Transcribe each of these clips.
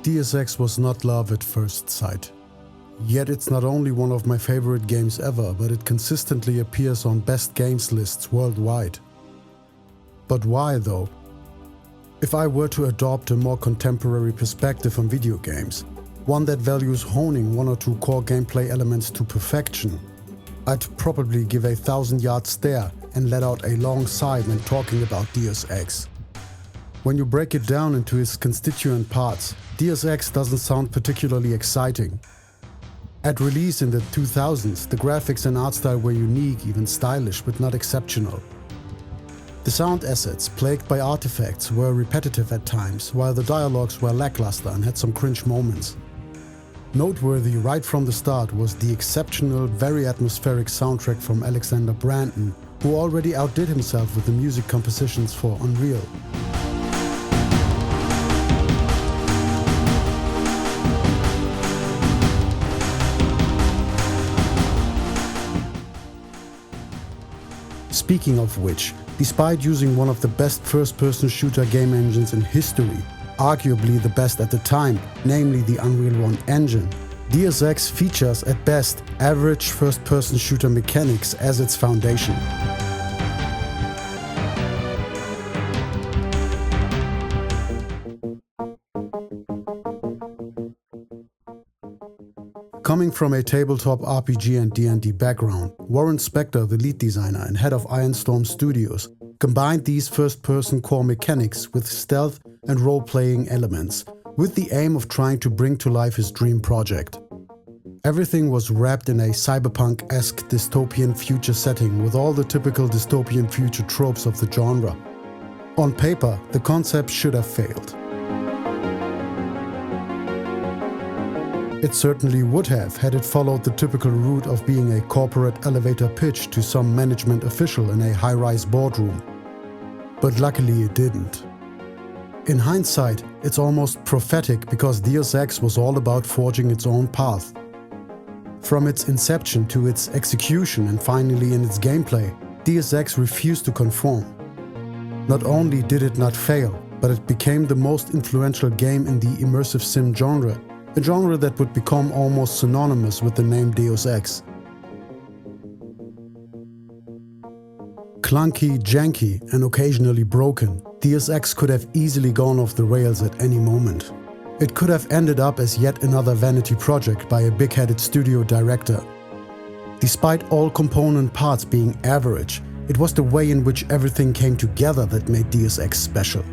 Deus Ex was not love at first sight. Yet it's not only one of my favorite games ever, but it consistently appears on best games lists worldwide. But why though? If I were to adopt a more contemporary perspective on video games, one that values honing one or two core gameplay elements to perfection, I'd probably give a 1,000-yard stare and let out a long sigh when talking about Deus Ex. When you break it down into its constituent parts, Deus Ex doesn't sound particularly exciting. At release in the 2000s, the graphics and art style were unique, even stylish, but not exceptional. The sound assets, plagued by artifacts, were repetitive at times, while the dialogues were lackluster and had some cringe moments. Noteworthy right from the start was the exceptional, very atmospheric soundtrack from Alexander Brandon, who already outdid himself with the music compositions for Unreal. Speaking of which, despite using one of the best first-person shooter game engines in history, arguably the best at the time, namely the Unreal 1 engine, Deus Ex features at best average first-person shooter mechanics as its foundation. Coming from a tabletop RPG and D&D background, Warren Spector, the lead designer and head of Ironstorm Studios, combined these first-person core mechanics with stealth and role-playing elements, with the aim of trying to bring to life his dream project. Everything was wrapped in a cyberpunk-esque dystopian future setting with all the typical dystopian future tropes of the genre. On paper, the concept should have failed. It certainly would have had it followed the typical route of being a corporate elevator pitch to some management official in a high-rise boardroom. But luckily it didn't. In hindsight, it's almost prophetic because Deus Ex was all about forging its own path. From its inception to its execution and finally in its gameplay, Deus Ex refused to conform. Not only did it not fail, but it became the most influential game in the immersive sim genre, a genre that would become almost synonymous with the name Deus Ex. Clunky, janky, and occasionally broken, Deus Ex could have easily gone off the rails at any moment. It could have ended up as yet another vanity project by a big-headed studio director. Despite all component parts being average, it was the way in which everything came together that made Deus Ex special.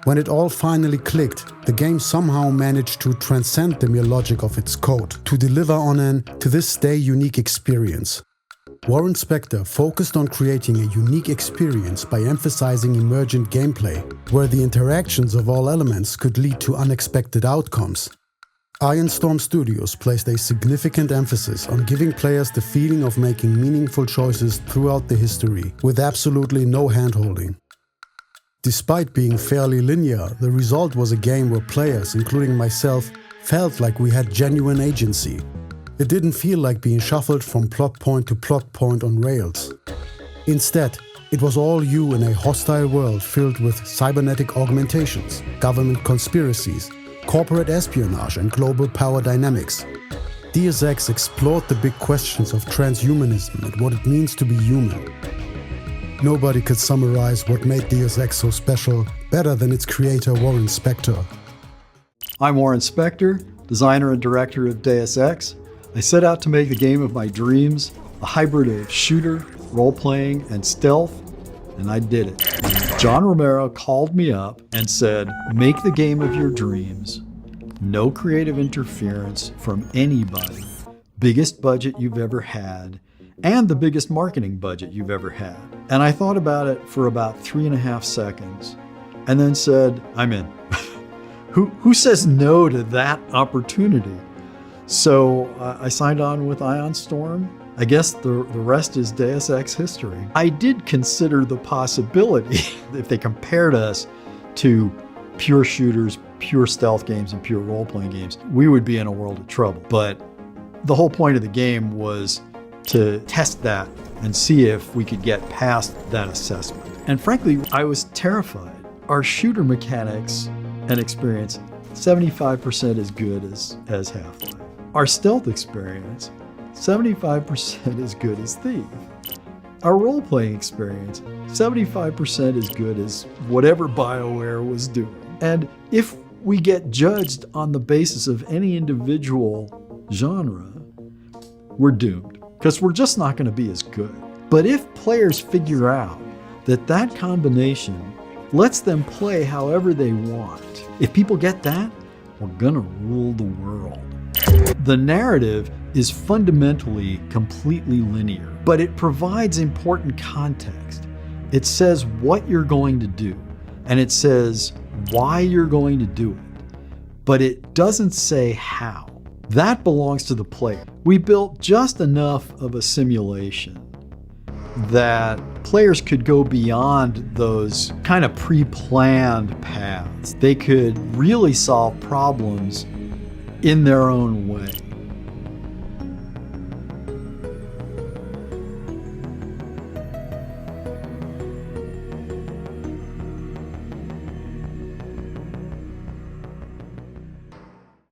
When it all finally clicked, the game somehow managed to transcend the mere logic of its code, to deliver on an, to this day, unique experience. Warren Spector focused on creating a unique experience by emphasizing emergent gameplay, where the interactions of all elements could lead to unexpected outcomes. Ironstorm Studios placed a significant emphasis on giving players the feeling of making meaningful choices throughout the history, with absolutely no hand-holding. Despite being fairly linear, the result was a game where players, including myself, felt like we had genuine agency. It didn't feel like being shuffled from plot point to plot point on rails. Instead, it was all you in a hostile world filled with cybernetic augmentations, government conspiracies, corporate espionage and global power dynamics. Deus Ex explored the big questions of transhumanism and what it means to be human. Nobody could summarize what made Deus Ex so special better than its creator Warren Spector. I'm Warren Spector, designer and director of Deus Ex. I set out to make the game of my dreams, a hybrid of shooter, role-playing, and stealth, and I did it. John Romero called me up and said, make the game of your dreams, no creative interference from anybody, biggest budget you've ever had, and the biggest marketing budget you've ever had. And I thought about it for about 3.5 seconds and then said, I'm in. Who says no to that opportunity? So I signed on with Ironstorm. I guess the rest is Deus Ex history. I did consider the possibility, if they compared us to pure shooters, pure stealth games, and pure role-playing games, we would be in a world of trouble. But the whole point of the game was to test that and see if we could get past that assessment. And frankly, I was terrified. Our shooter mechanics and experience, 75% as good as Half-Life. Our stealth experience, 75% as good as Thief. Our role-playing experience, 75% as good as whatever BioWare was doing. And if we get judged on the basis of any individual genre, we're doomed, because we're just not going to be as good. But if players figure out that that combination lets them play however they want, if people get that, we're going to rule the world. The narrative is fundamentally completely linear, but it provides important context. It says what you're going to do, and it says why you're going to do it, but it doesn't say how. That belongs to the player. We built just enough of a simulation that players could go beyond those kind of pre-planned paths. They could really solve problems in their own way.